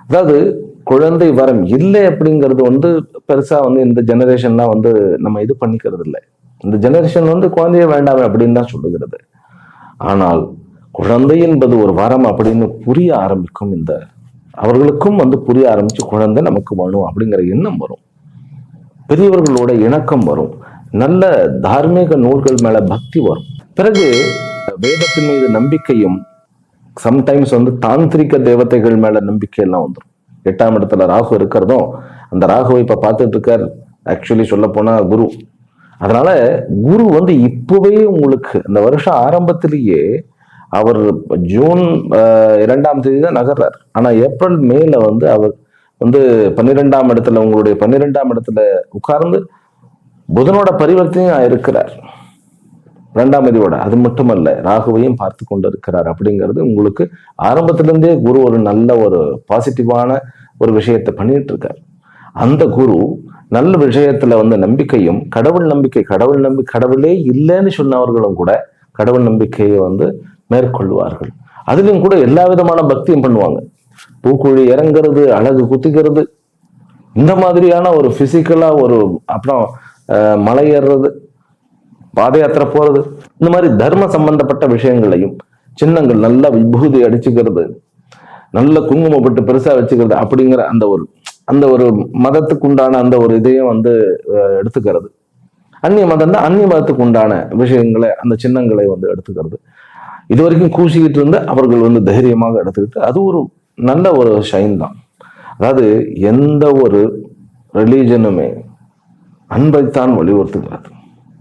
அதாவது குழந்தை வரம் இல்லை அப்படிங்கிறது பெருசா இந்த ஜெனரேஷன்லாம் நம்ம இது பண்ணிக்கிறது இல்லை. இந்த ஜெனரேஷன் குழந்தைய வேண்டாம் அப்படின்னு தான் சொல்லுகிறது. ஆனால் குழந்தை என்பது ஒரு வரம் அப்படின்னு புரிய ஆரம்பிக்கும். அவர்களுக்கும் புரிய ஆரம்பிச்சு குழந்தை நமக்கு வேணும் அப்படிங்கிற எண்ணம் வரும், பெரியவர்களோட இணக்கம் வரும், நல்ல தார்மீக நூல்கள் மேல பக்தி வரும். பிறகு வேதத்தின் மீது நம்பிக்கையும், சம்டைம்ஸ் தாந்திரிக தேவதைகள் மேல நம்பிக்கை எல்லாம் வந்துடும். 8ஆம் இடத்துல ராகு இருக்கிறதும், அந்த ராகுவை இப்ப பார்த்துட்டு இருக்கார் ஆக்சுவலி சொல்ல போனா குரு. அதனால குரு இப்பவே உங்களுக்கு இந்த வருஷம் ஆரம்பத்திலேயே அவர் ஜூன் 2ஆம் தேதி தான் நகர்றார். ஆனா ஏப்ரல் மேல அவர் 12ஆம் இடத்துல, உங்களுடைய 12ஆம் இடத்துல உட்கார்ந்து புதனோட பரிவர்த்தனையும் இருக்கிறார் 2ஆம் தேதியோட. அது மட்டுமல்ல, ராகுவையும் பார்த்து கொண்டு இருக்கிறார். அப்படிங்கிறது உங்களுக்கு ஆரம்பத்திலிருந்தே குரு ஒரு நல்ல ஒரு பாசிட்டிவான ஒரு விஷயத்தை பண்ணிட்டு இருக்கார். அந்த குரு நல்ல விஷயத்துல நம்பிக்கையும், கடவுளே இல்லைன்னு சொன்னவர்களும் கூட கடவுள் நம்பிக்கையை மேற்கொள்வார்கள். அதுலயும் கூட எல்லா விதமான பக்தியும் பண்ணுவாங்க. பூக்குழி இறங்குறது, அழகு குத்திக்கிறது, இந்த மாதிரியான ஒரு பிசிக்கலா ஒரு, அப்புறம் மலை ஏறுறது, பாத யாத்திரை போறது, இந்த மாதிரி தர்ம சம்பந்தப்பட்ட விஷயங்களையும், சின்னங்கள் நல்லா விபூதி அடிச்சுக்கிறது, நல்ல குங்குமப்பட்டு பெருசா வச்சுக்கிறது அப்படிங்கிற அந்த ஒரு மதத்துக்கு உண்டான அந்த ஒரு இதையும் எடுத்துக்கிறது. அந்நிய மதம் தான், அந்நிய மதத்துக்கு உண்டான விஷயங்களை, அந்த சின்னங்களை எடுத்துக்கிறது. இது வரைக்கும் கூசிக்கிட்டு இருந்து அவர்கள் தைரியமாக எடுத்துக்கிட்டு, அது ஒரு நல்ல ஒரு ஷைன் தான். அதாவது எந்த ஒரு ரிலீஜனுமே அன்பைத்தான் வலியுறுத்துகிறது.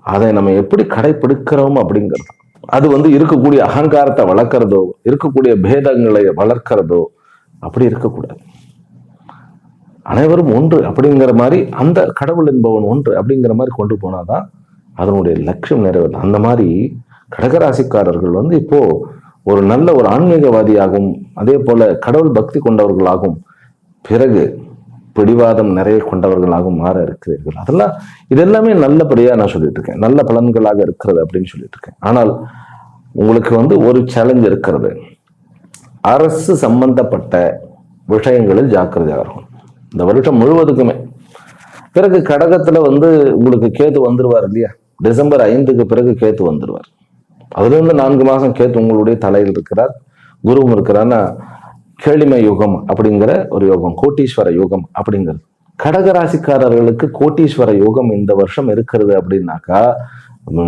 அதை நம்ம எப்படி கடைபிடிக்கிறோம் அப்படிங்கிறது, அது இருக்கக்கூடிய அகங்காரத்தை வளர்க்கிறதோ, இருக்கக்கூடிய பேதங்களை வளர்க்கிறதோ அப்படி இருக்கக்கூடாது. அனைவரும் ஒன்று அப்படிங்கிற மாதிரி, அந்த கடவுள் என்பவன் ஒன்று அப்படிங்கிற மாதிரி கொண்டு போனாதான் அதனுடைய லட்சியம் நிறைவேறும். அந்த மாதிரி கடகராசிக்காரர்கள் இப்போ ஒரு நல்ல ஒரு ஆன்மீகவாதியாகவும், அதே போல கடவுள் பக்தி கொண்டவர்களாகவும், பிறகு பிடிவாதம் நிறைய கொண்டவர்களாகவும் மாற இருக்கிறீர்கள். இதெல்லாமே நல்லபடியா நான் சொல்லிட்டு இருக்கேன், நல்ல பலன்களாக இருக்கிறது அப்படின்னு சொல்லிட்டு இருக்கேன். ஆனால் உங்களுக்கு ஒரு சேலஞ்ச் இருக்கிறது. அரசு சம்பந்தப்பட்ட விஷயங்களில் ஜாக்கிரதையாக இருக்கும். இந்த வருஷம் முழுவதுக்குமே. பிறகு கடகத்துல உங்களுக்கு கேத்து வந்துருவார் இல்லையா, டிசம்பர் 5க்கு பிறகு கேத்து வந்துருவார். அதுல இருந்து 4 மாசம் கேத்து உங்களுடைய தலையில் இருக்கிறார், குருவும் இருக்கிறான்னா கேளிமை யுகம் அப்படிங்கிற ஒரு யோகம், கோட்டீஸ்வர யோகம் அப்படிங்கிறது. கடகராசிக்காரர்களுக்கு கோட்டீஸ்வர யோகம் இந்த வருஷம் இருக்கிறது அப்படின்னாக்கா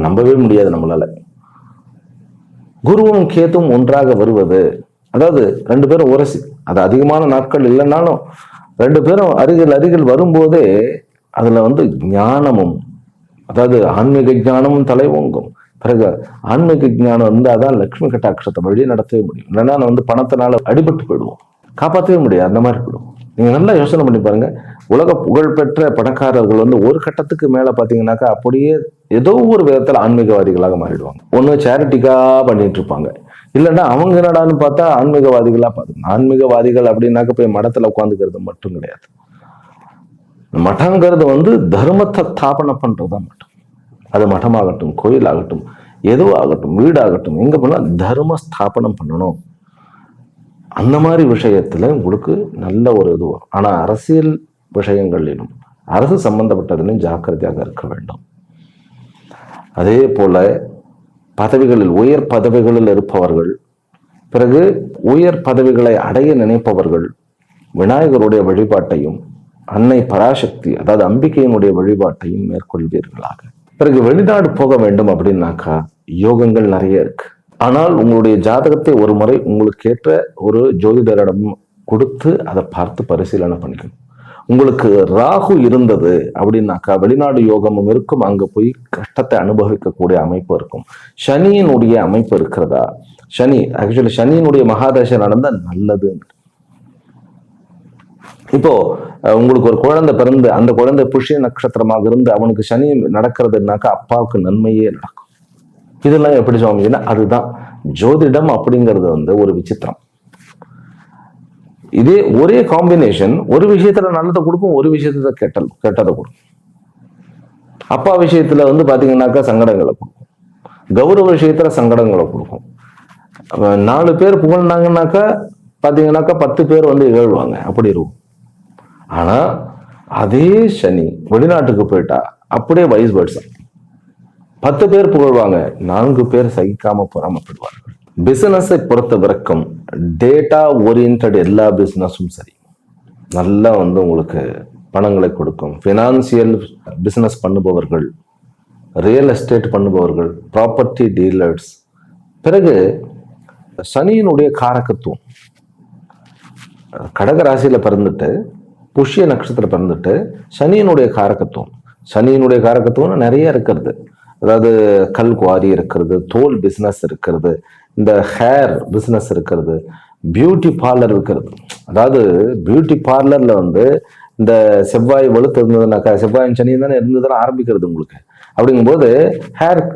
நம்பவே முடியாது நம்மளால. குருவும் கேத்தும் ஒன்றாக வருவது, அதாவது 2 பேரும் உரசி, அது அதிகமான நாட்கள் இல்லைன்னாலும் 2 பேரும் அருகில் வரும்போதே அதுல ஞானமும், அதாவது ஆன்மீக ஞானமும் தலைவோங்கும். பிறகு ஆன்மீக ஞானம் இருந்தாதான் லட்சுமி கட்டாட்சத்தை வழி நடத்தவே முடியும். இல்லைன்னா பணத்தினால அடிபட்டு போயிடுவோம், காப்பாற்றவே முடியாது, அந்த மாதிரி போயிடுவோம். நீங்க நல்லா யோசனை பண்ணி பாருங்க. உலக புகழ்பெற்ற பணக்காரர்கள் ஒரு கட்டத்துக்கு மேல பாத்தீங்கன்னாக்கா அப்படியே ஏதோ ஒரு விதத்துல ஆன்மீகவாதிகளாக மாறிடுவாங்க. ஒண்ணு சேரிட்டிக்கா பண்ணிட்டு இருப்பாங்க, இல்லைன்னா அவங்க என்னடான்னு பார்த்தா ஆன்மீகவாதிகளா பார்த்து. ஆன்மீகவாதிகள் அப்படின்னாக்க போய் மடத்துல உட்காந்துக்கிறது மட்டும் கிடையாது. மடங்கிறது தர்மத்தை ஸ்தாபனம் பண்றதுதான் மட்டம். அது மடமாகட்டும், கோயில் ஆகட்டும், எதுவாகட்டும், வீடாகட்டும், எங்க போனா தர்ம ஸ்தாபனம் பண்ணணும். அந்த மாதிரி விஷயத்துல உங்களுக்கு நல்ல ஒரு இது வரும். ஆனா அரசியல் விஷயங்களிலும் அரசு சம்பந்தப்பட்டதிலும் ஜாக்கிரதையாக இருக்க வேண்டும். அதே போல பதவிகளில், உயர் பதவிகளில் இருப்பவர்கள், பிறகு உயர் பதவிகளை அடைய நினைப்பவர்கள் விநாயகருடைய வழிபாட்டையும் அன்னை பராசக்தி அதாவது அம்பிகையினுடைய வழிபாட்டையும் மேற்கொள்வீர்களாக. பிறகு வெளிநாடு போக வேண்டும் அப்படின்னாக்கா யோகங்கள் நிறைய இருக்கு. ஆனால் உங்களுடைய ஜாதகத்தை ஒரு முறை உங்களுக்கு ஏற்ற ஒரு ஜோதிடரிடம் கொடுத்து அதை பார்த்து பரிசீலனை பண்ணிக்கணும். உங்களுக்கு ராகு இருந்தது அப்படின்னாக்கா வெளிநாடு யோகமும் இருக்கும், அங்க போய் கஷ்டத்தை அனுபவிக்கக்கூடிய அமைப்பு இருக்கும். சனியினுடைய அமைப்பு இருக்கிறதா, ஆக்சுவலி சனியினுடைய மகாதசை நடந்தா நல்லது. இப்போ உங்களுக்கு ஒரு குழந்தை பிறந்து அந்த குழந்தை புஷ்ய நட்சத்திரமாக இருந்து அவனுக்கு சனி நடக்கிறதுனாக்கா அப்பாவுக்கு நன்மையே நடக்கும். இதெல்லாம் எப்படி சுவாமின்னா அதுதான் ஜோதிடம் அப்படிங்கிறது ஒரு விசித்திரம். இதே ஒரே காம்பினேஷன் ஒரு விஷயத்துல நல்லதை கொடுக்கும், ஒரு விஷயத்துல கெட்டதை கொடுக்கும். அப்பா விஷயத்துல பாத்தீங்கன்னாக்கா சங்கடங்களை கொடுக்கும், கௌரவ விஷயத்துல சங்கடங்களை கொடுக்கும். 4 பேர் புகழ்ந்தாங்கன்னாக்கா பாத்தீங்கன்னாக்கா 10 பேர் இகழ்வாங்க, அப்படி இருக்கும். ஆனா அதே சனி வெளிநாட்டுக்கு போயிட்டா அப்படியே வைஸ் வர்சா, 10 பேர் புகழ்வாங்க, 4 பேர் சகிக்காம பொறாமப்படுவார்கள். பிசினஸை பொறுத்த வரைக்கும் டேட்டா ஓரியன்ட் எல்லா பிசினஸும் சரி நல்லா உங்களுக்கு பணங்களை கொடுக்கும். பினான்சியல் பிசினஸ் பண்ணுபவர்கள், ரியல் எஸ்டேட் பண்ணுபவர்கள், ப்ராப்பர்ட்டி டீலர்ஸ். பிறகு சனியினுடைய காரகத்துவம், கடகராசியில பிறந்துட்டு புஷ்ய நட்சத்திரம் பிறந்துட்டு சனியினுடைய காரகத்துவம் நிறைய இருக்கிறது. அதாவது கல் குவாரி இருக்கிறது, தோல் பிசினஸ் இருக்கிறது, இந்த ஹேர் பிசினஸ் இருக்கிறது, பியூட்டி பார்லர் இருக்கிறது. அதாவது பியூட்டி பார்லர்ல இந்த செவ்வாய் வலுத்து இருந்ததுனாக்கா, செவ்வாய் சனி தானே இருந்ததுன்னா ஆரம்பிக்கிறது உங்களுக்கு. அப்படிங்கும்போது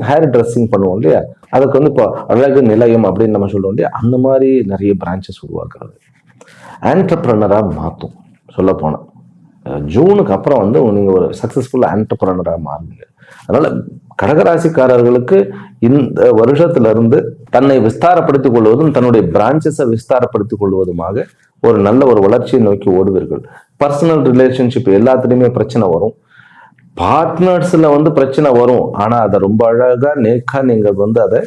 ஹேர் ட்ரெஸ்ஸிங் பண்ணுவோம் இல்லையா, அதுக்கு இப்போ அழகு நிலையம் அப்படின்னு நம்ம சொல்லுவோம் இல்லையா, அந்த மாதிரி நிறைய பிரான்ச்சஸ் உருவாக்குறது. ஆண்டர்பிரனரா மாற்றும். சொல்ல போனா ஜூனுக்கு அப்புறம் நீங்க ஒரு சக்சஸ்ஃபுல் ஆண்டர்பிரனரா மாறுங்க. அதனால கடகராசிக்காரர்களுக்கு இந்த வருஷத்துல இருந்து தன்னை விஸ்தாரப்படுத்திக் கொள்வதும் தன்னுடைய பிரான்ச்சஸை விஸ்தாரப்படுத்திக் கொள்வதுமாக ஒரு நல்ல ஒரு வளர்ச்சியை நோக்கி ஓடுவீர்கள். பர்சனல் ரிலேஷன்ஷிப் எல்லாத்துலயுமே பிரச்சனை வரும், பார்ட்னர்ஸ்ல பிரச்சனை வரும். ஆனா அதை ரொம்ப அழகா நேக்கா நீங்கள் அதை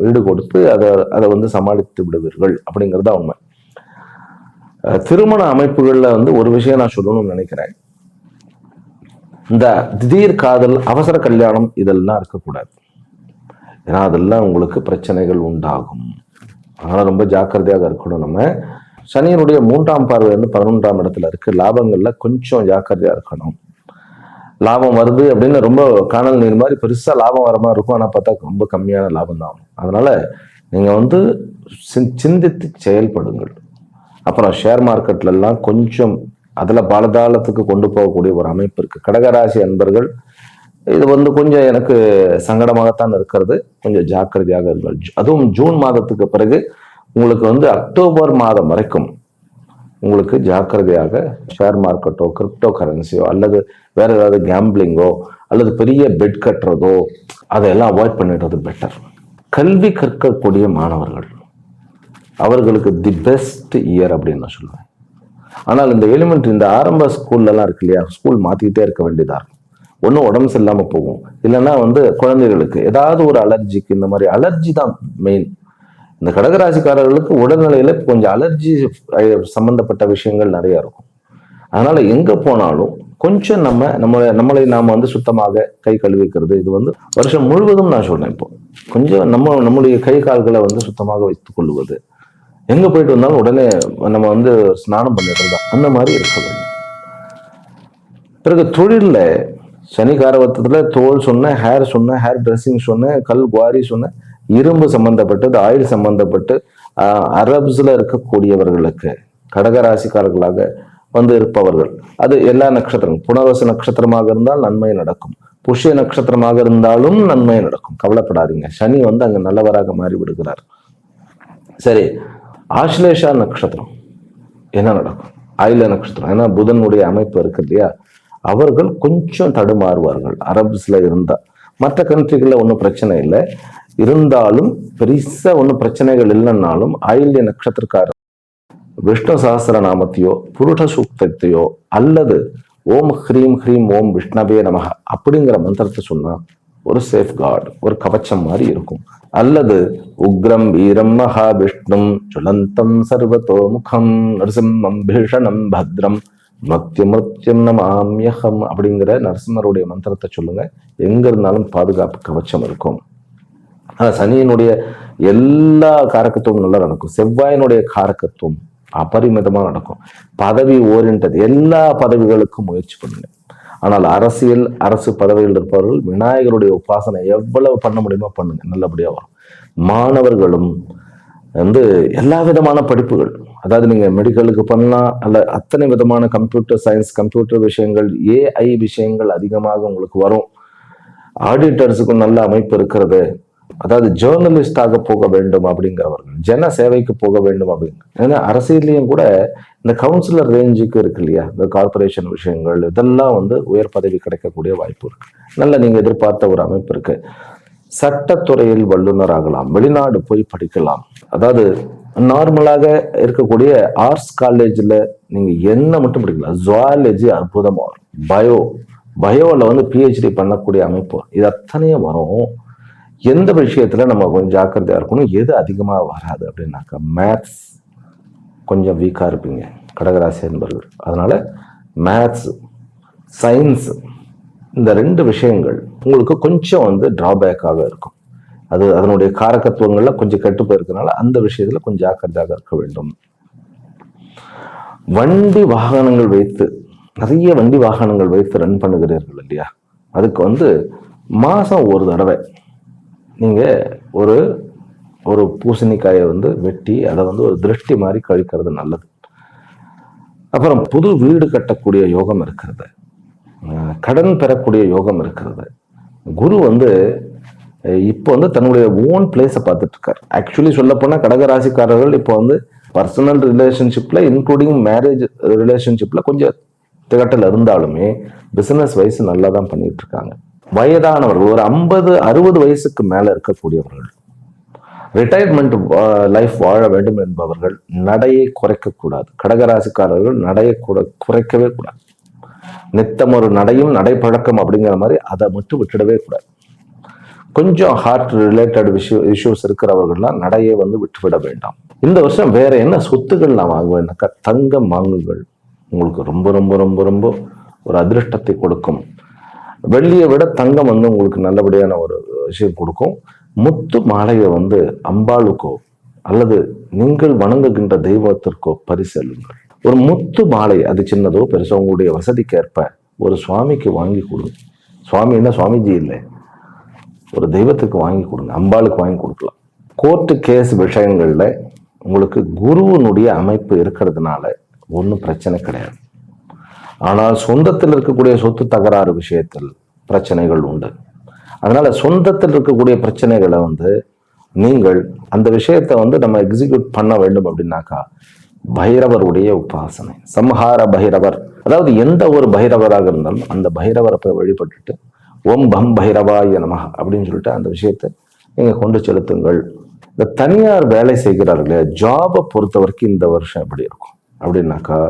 ஈடு கொடுத்து அதை சமாளித்து விடுவீர்கள் அப்படிங்கிறதா உண்மை. திருமண அமைப்புகள்ல ஒரு விஷயம் நான் சொல்லணும்னு நினைக்கிறேன். இந்த திடீர் காதல், அவசர கல்யாணம் இதெல்லாம் இருக்கக்கூடாது. ஏன்னா அதெல்லாம் உங்களுக்கு பிரச்சனைகள் உண்டாகும். அதனால ரொம்ப ஜாக்கிரதையாக இருக்கணும். நம்ம சனியினுடைய 3ஆம் பார்வை 11ஆம் இடத்துல இருக்கு. லாபங்கள்ல கொஞ்சம் ஜாக்கிரதையா இருக்கணும். லாபம் வருது அப்படின்னு ரொம்ப காணல் நீர் மாதிரி பெருசா லாபம் வர மாதிரி இருக்கும், ஆனா பார்த்தா ரொம்ப கம்மியான லாபம் தான். அதனால நீங்க சிந்தித்து செயல்படுங்கள். அப்புறம் ஷேர் மார்க்கெட்ல எல்லாம் கொஞ்சம் அதுல பாலதாளத்துக்கு கொண்டு போகக்கூடிய ஒரு அமைப்பு இருக்கு. கடகராசி அன்பர்கள் இது கொஞ்சம் எனக்கு சங்கடமாகத்தான் இருக்கிறது, கொஞ்சம் ஜாக்கிரதையாக இருங்கள். அதுவும் ஜூன் மாதத்துக்கு பிறகு உங்களுக்கு அக்டோபர் மாதம் வரைக்கும் உங்களுக்கு ஜாக்கிரதையாக ஷேர் மார்க்கெட்டோ கிரிப்டோ கரன்சியோ அல்லது வேற ஏதாவது கேம்பிளிங்கோ அல்லது பெரிய பெட் கட்டுறதோ அதையெல்லாம் அவாய்ட் பண்ணிடுறது பெட்டர். கல்வி கற்கக்கூடிய மாணவர்கள் அவர்களுக்கு தி பெஸ்ட் இயர் அப்படின்னு நான் சொல்லுவேன். ஆனால் இந்த எலிமெண்ட்ரி, இந்த ஆரம்ப ஸ்கூல்லலாம் இருக்கு இல்லையா, ஸ்கூல் மாத்திக்கிட்டே இருக்க வேண்டியதா இருக்கும். ஒன்றும் உடம்பு சரியில்லாம போகும், இல்லைன்னா குழந்தைகளுக்கு ஏதாவது ஒரு அலர்ஜிக்கு, இந்த மாதிரி அலர்ஜி தான் மெயின். இந்த கடகராசிக்காரர்களுக்கு உடல்நிலையில கொஞ்சம் அலர்ஜி சம்பந்தப்பட்ட விஷயங்கள் நிறைய இருக்கும். அதனால எங்க போனாலும் கொஞ்சம் நம்மளை நாம சுத்தமாக கை கழுவிக்கிறது, இது வருஷம் முழுவதும் நான் சொல்றேன். இப்போ கொஞ்சம் நம்முடைய கை கால்களை சுத்தமாக வைத்துக் கொள்வது, எங்க போயிட்டு வந்தாலும் உடனே நம்ம ஸ்நானம் பண்ணிடுறது, அந்த மாதிரி இருக்க வேண்டும். பிறகு தொழில்ல சனி காரகத்துல தோல் சொன்ன, ஹேர் ட்ரெஸ்ஸிங் சொன்ன, கல் குவாரி சொன்ன, இரும்பு சம்பந்தப்பட்டது, ஆயில் சம்பந்தப்பட்டு அரப்ஸ்ல இருக்கக்கூடியவர்களுக்கு, கடகராசிக்காரர்களாக இருப்பவர்கள், அது எல்லா நட்சத்திரம், புனர்வசு நட்சத்திரமாக இருந்தால் நன்மை நடக்கும், புஷ்ய நட்சத்திரமாக இருந்தாலும் நன்மை நடக்கும், கவலைப்படாதீங்க. சனி அங்க நல்லவராக மாறி விடுகிறார். சரி, ஆශ්லேஷா நட்சத்திரம் என்ன நடக்கும்? ஆயில நட்சத்திரம், ஏன்னா புதனுடைய அமைப்பு இருக்கு இல்லையா, அவர்கள் கொஞ்சம் தடுமாறுவார்கள் அரப்ஸ்ல இருந்தா. மற்ற கண்ட்ரிகள்ல ஒன்றும் பிரச்சனை இல்லை, இருந்தாலும் பெருசா ஒன்றும் பிரச்சனைகள் இல்லைன்னாலும் ஆயில்ய நட்சத்திரக்காரர் விஷ்ணு சஹஸ்ர நாமத்தையோ புருஷ சூக்தத்தையோ அல்லது ஓம் ஹ்ரீம் ஹ்ரீம் ஓம் விஷ்ணவே நமக அப்படிங்கிற மந்திரத்தை சொன்னா ஒரு சேஃப் கார்டு, ஒரு கவச்சம் மாதிரி இருக்கும். அல்லது உக்ரம் வீரம் மகா விஷ்ணும் ஜுலந்தம் சர்வதோ முகம் நரசிம்மம் பீஷணம் பத்ரம் மத்தியம் நமாம்யகம் அப்படிங்கிற நரசிம்மருடைய மந்திரத்தை சொல்லுங்க. எங்க இருந்தாலும் பாதுகாப்பு கவச்சம் இருக்கும். சனியினுடைய எல்லா காரகத்துவம் நல்லா நடக்கும். செவ்வாயினுடைய காரகத்துவம் அபரிமிதமா நடக்கும். பதவி ஓரியன்டது, எல்லா பதவிகளுக்கும் முயற்சி பண்ணுங்க. ஆனால் அரசு பதவியில் இருப்பவர்கள் விநாயகருடைய உபாசனை எவ்வளவு பண்ண முடியுமோ பண்ணுங்க, நல்லபடியா வரும். மாணவர்களும் எல்லா விதமான படிப்புகள், அதாவது நீங்க மெடிக்கலுக்கு பண்ணலாம், அல்ல அத்தனை விதமான கம்ப்யூட்டர் சயின்ஸ், கம்ப்யூட்டர் விஷயங்கள், ஏஐ விஷயங்கள் அதிகமாக உங்களுக்கு வரும். ஆடிட்டர்ஸுக்கும் நல்ல அமைப்பு இருக்கிறது. அதாவது ஜேர்னலிஸ்டாக போக வேண்டும் அப்படிங்கிறவர்கள், ஜன சேவைக்கு போக வேண்டும் அப்படிங்க. ஏன்னா அரசியலையும் கூட இந்த கவுன்சிலர் ரேஞ்சுக்கு இருக்கு இல்லையா, இந்த கார்பரேஷன் விஷயங்கள், இதெல்லாம் உயர் பதவி கிடைக்கக்கூடிய வாய்ப்பு இருக்கு. நல்ல நீங்க எதிர்பார்த்த ஒரு அமைப்பு இருக்கு. சட்டத்துறையில் வல்லுநர் ஆகலாம், வெளிநாடு போய் படிக்கலாம். அதாவது நார்மலாக இருக்கக்கூடிய ஆர்ட்ஸ் காலேஜ்ல நீங்க என்ன மட்டும் படிக்கலாம், ஜுவாலஜி அற்புதமா வரும், பயோல பிஹெச்டி பண்ணக்கூடிய அமைப்பு, இது அத்தனையும் வரும். எந்த விஷயத்துல நம்ம கொஞ்சம் ஜாக்கிரதையா இருக்கணும், எது அதிகமா வராது அப்படின்னாக்கா மேத்ஸ் கொஞ்சம் வீக்கா இருப்பீங்க கடகராசி என்பவர்கள். அதனால மேத்ஸ், சயின்ஸ், இந்த ரெண்டு விஷயங்கள் உங்களுக்கு கொஞ்சம் டிராபேக்காக இருக்கும். அது அதனுடைய காரகத்துவங்கள்ல கொஞ்சம் கெட்டு போயிருக்கனால அந்த விஷயத்துல கொஞ்சம் ஜாக்கிரதையாக இருக்க வேண்டும். வண்டி வாகனங்கள் வைத்து, நிறைய வண்டி வாகனங்கள் வைத்து ரன் பண்ணுகிறீர்கள் இல்லையா, அதுக்கு மாசம் ஒரு தடவை நீங்க ஒரு பூசணிக்காயை வெட்டி அதை ஒரு திருஷ்டி மாதிரி கழிக்கிறது நல்லது. அப்புறம் புது வீடு கட்டக்கூடிய யோகம் இருக்கிறது, கடன் பெறக்கூடிய யோகம் இருக்கிறது. குரு இப்போ தன்னுடைய ஓன் பிளேஸை பார்த்துட்டு இருக்காரு. ஆக்சுவலி சொல்ல போனா கடகராசிக்காரர்கள் இப்போ பர்சனல் ரிலேஷன்ஷிப்ல இன்க்ளூடிங் மேரேஜ் ரிலேஷன்ஷிப்ல கொஞ்சம் திகட்டல் இருந்தாலுமே பிசினஸ் வைஸ் நல்லா தான் பண்ணிட்டு இருக்காங்க. வயதானவர்கள், ஒரு 50-60 வயசுக்கு மேல இருக்கக்கூடியவர்கள், ரிட்டையர்மெண்ட் லைஃப் வாழ வேண்டும் என்பவர்கள் நடையை குறைக்க கூடாது. கடகராசிக்காரர்கள் நடையை குறைக்கவே கூடாது. நித்தம் ஒரு நடையும் நடைப்பழக்கம் அப்படிங்கிற மாதிரி அதை மட்டும் விட்டுடவே கூடாது. கொஞ்சம் ஹார்ட் ரிலேட்டட் இஷ்யூஸ் இருக்கிறவர்கள்லாம் நடையை விட்டுவிட வேண்டாம். இந்த வருஷம் வேற என்ன சொத்துக்கள் நான் வாங்குவேன்னாக்கா, தங்கம் வாங்குங்கள், உங்களுக்கு ரொம்ப ரொம்ப ரொம்ப ரொம்ப ஒரு அதிருஷ்டத்தை கொடுக்கும். வெள்ளியை விட தங்கம் உங்களுக்கு நல்லபடியான ஒரு விஷயம் கொடுக்கும். முத்து மாலையை அம்பாளுக்கோ அல்லது நீங்கள் வணங்குகின்ற தெய்வத்திற்கோ பரிசெல்லுங்கள். ஒரு முத்து மாலை, அது சின்னதோ பெருசோ உங்களுடைய வசதிக்கு ஏற்ப ஒரு சுவாமிக்கு வாங்கி கொடுங்க. சுவாமின்னா சுவாமிஜி இல்லை, ஒரு தெய்வத்துக்கு வாங்கி கொடுங்க, அம்பாளுக்கு வாங்கி கொடுக்கலாம். கோர்ட்டு கேஸ் விஷயங்கள்ல உங்களுக்கு குருவினுடைய அமைப்பு இருக்கிறதுனால ஒன்றும் பிரச்சனை கிடையாது. ஆனால் சொந்தத்தில் இருக்கக்கூடிய சொத்து தகராறு விஷயத்தில் பிரச்சனைகள் உண்டு. அதனால சொந்தத்தில் இருக்கக்கூடிய பிரச்சனைகளை நீங்கள் அந்த விஷயத்தை நம்ம எக்ஸிக்யூட் பண்ண வேண்டும் அப்படின்னாக்கா பைரவருடைய உபாசனை, சம்ஹார பைரவர், அதாவது எந்த ஒரு பைரவராக இருந்தாலும் அந்த பைரவரை போய் வழிபட்டுட்டு ஓம் பம் பைரவாய நமஹ அப்படின்னு சொல்லிட்டு அந்த விஷயத்தை நீங்க கொண்டு செலுத்துங்கள். இந்த தனியார் வேலை செய்கிறார்களே, ஜாபை பொறுத்த வரைக்கும் இந்த வருஷம் எப்படி இருக்கும் அப்படின்னாக்கா,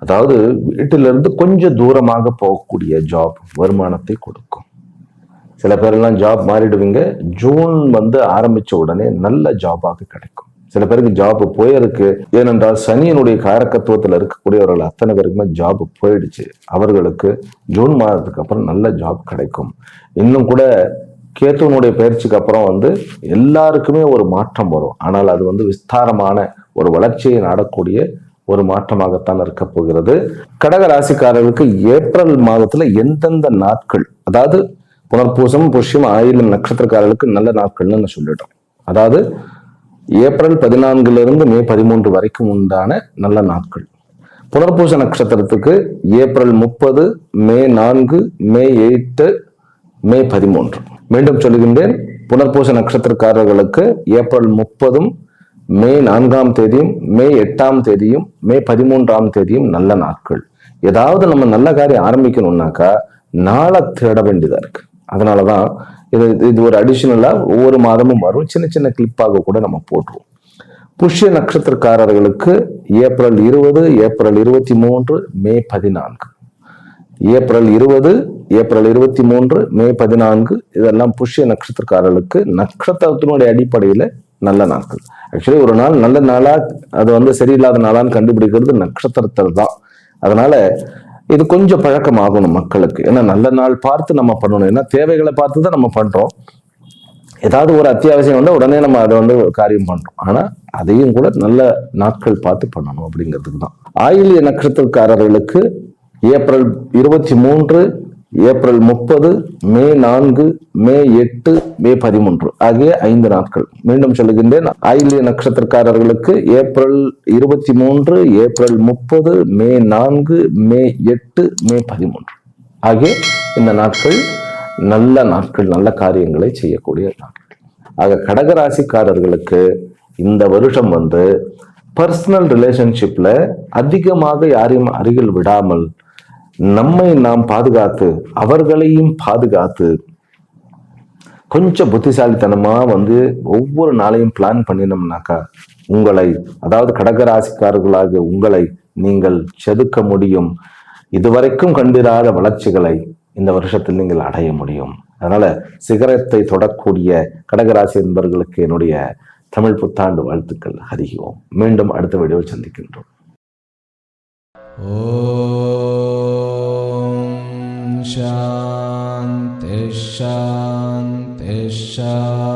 அதாவது வீட்டிலிருந்து கொஞ்சம் தூரமாக போகக்கூடிய ஜாப் வருமானத்தை கொடுக்கும். சில பேரெல்லாம் ஜாப் மாறிடுவீங்க, ஜூன் ஆரம்பிச்ச உடனே நல்ல ஜாபாக கிடைக்கும். சில பேருக்கு ஜாப் போயிருக்கு, ஏனென்றால் சனியினுடைய காரகத்துவத்தில் இருக்கக்கூடியவர்கள் அத்தனை பேருக்குமே ஜாப் போயிடுச்சு. அவர்களுக்கு ஜூன் மாதத்துக்கு அப்புறம் நல்ல ஜாப் கிடைக்கும். இன்னும் கூட கேத்துவனுடைய பயிற்சிக்கு அப்புறம் எல்லாருக்குமே ஒரு மாற்றம் வரும். ஆனால் அது விஸ்தாரமான ஒரு வளர்ச்சியை நாடக்கூடிய ஒரு மாற்றமாகத்தான் இருக்க போகிறது. கடக ராசிக்காரர்களுக்கு ஏப்ரல் மாதத்துல எந்தெந்த நாட்கள், அதாவது புனர்பூசம், புஷ்யம், ஆயில்யம் நட்சத்திரக்காரர்களுக்கு நல்ல நாட்கள்னு நான் சொல்லிட்டோம். அதாவது ஏப்ரல் 14 மே 13 வரைக்கும் உண்டான நல்ல நாட்கள். புனர்பூச நட்சத்திரத்துக்கு ஏப்ரல் 30, மே 4, மே 8, மே 13. மீண்டும் சொல்லுகின்றேன், புனர்பூச நட்சத்திரக்காரர்களுக்கு ஏப்ரல் 30, மே 4 மே 8 மே 13 நல்ல நாட்கள். ஏதாவது நம்ம நல்ல காரியம் ஆரம்பிக்கணும்னாக்கா நாளை தேட வேண்டியதா இருக்கு. அதனாலதான் இது ஒரு அடிஷனலா ஒவ்வொரு மாதமும் வரும், சின்ன சின்ன கிளிப்பாக கூட நம்ம போட்டுருவோம். புஷ்ய நட்சத்திரக்காரர்களுக்கு ஏப்ரல் 20, ஏப்ரல் 23, மே 14. ஏப்ரல் 20, ஏப்ரல் 23, மே 14 இதெல்லாம் புஷ்ய நட்சத்திரக்காரர்களுக்கு நட்சத்திரத்தினுடைய அடிப்படையில நல்ல நாட்கள். ஆக்சுவலி ஒரு நாள் நல்ல நாளா அது சரியில்லாத நாளான்னு கண்டுபிடிக்கிறது நட்சத்திரத்தில் தான். அதனால இது கொஞ்சம் பழக்கமாகணும் மக்களுக்கு. ஏன்னா நல்ல நாள் பார்த்து நம்ம பண்ணணும். ஏன்னா தேவைகளை பார்த்து தான் நம்ம பண்றோம். ஏதாவது ஒரு அத்தியாவசியம் உடனே நம்ம அதை காரியம் பண்றோம். ஆனா அதையும் கூட நல்ல நாட்கள் பார்த்து பண்ணணும் அப்படிங்கிறதுக்கு தான். ஆயில்ய நட்சத்திரக்காரர்களுக்கு ஏப்ரல் 23, ஏப்ரல் 30, மே 4, மே 8, மே 13 ஆகிய 5 நாட்கள். மீண்டும் சொல்லுகின்றேன், ஆயில்ய நட்சத்திரக்காரர்களுக்கு ஏப்ரல் 23, ஏப்ரல் 30, மே 4, மே 8, மே 13 ஆகிய இந்த நாட்கள் நல்ல நாட்கள், நல்ல காரியங்களை செய்யக்கூடிய நாட்கள். ஆக கடகராசிக்காரர்களுக்கு இந்த வருஷம் பர்சனல் ரிலேஷன்ஷிப்ல அதிகமாக யாரையும் அருகில் விடாமல் நம்மை நாம் பாதுகாத்து அவர்களையும் பாதுகாத்து கொஞ்சம் புத்திசாலித்தனமா ஒவ்வொரு நாளையும் பிளான் பண்ணினோம்னாக்கா உங்களை, அதாவது கடகராசிக்காரர்களாக உங்களை நீங்கள் செதுக்க முடியும். இதுவரைக்கும் கண்டிராத வளர்ச்சிகளை இந்த வருஷத்தில் நீங்கள் அடைய முடியும். அதனால சிகரத்தை தொடக்கூடிய கடகராசி என்பவர்களுக்கு என்னுடைய தமிழ் புத்தாண்டு வாழ்த்துக்கள். ஹரி ஓம். மீண்டும் அடுத்த வீடியோவில் சந்திக்கின்றோம். ஓம் சாந்தி சாந்தி சாந்தி.